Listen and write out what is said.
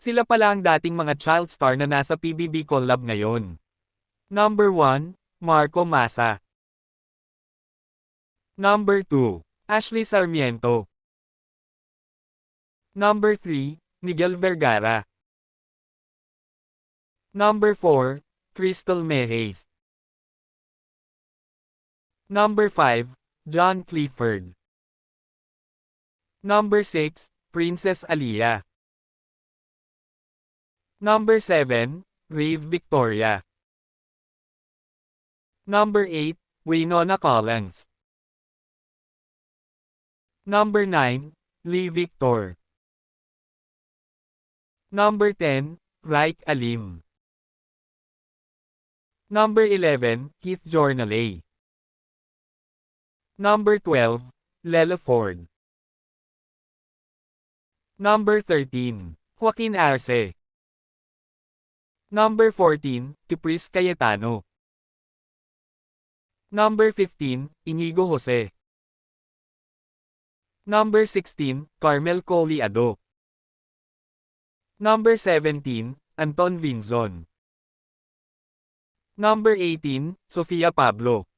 Sila pala ang dating mga child star na nasa PBB Collab ngayon. Number 1, Marco Massa. Number 2, Ashley Sarmiento. Number 3, Miguel Vergara. Number 4, Crystal Mejes. Number 5, John Clifford. Number 6, Princess Aliyah. Number 7, Rave Victoria. Number 8, Winona Collins. Number 9, Lee Victor. Number 10, Raik Alim. Number 11, Keith Jornalay. Number 12, Lela Ford. Number 13, Joaquin Arce. Number 14, Caprice Cayetano. Number 15, Inigo Jose. Number 16, Carmel Coliado. Number 17, Anton Vinzon. Number 18, Sofia Pablo.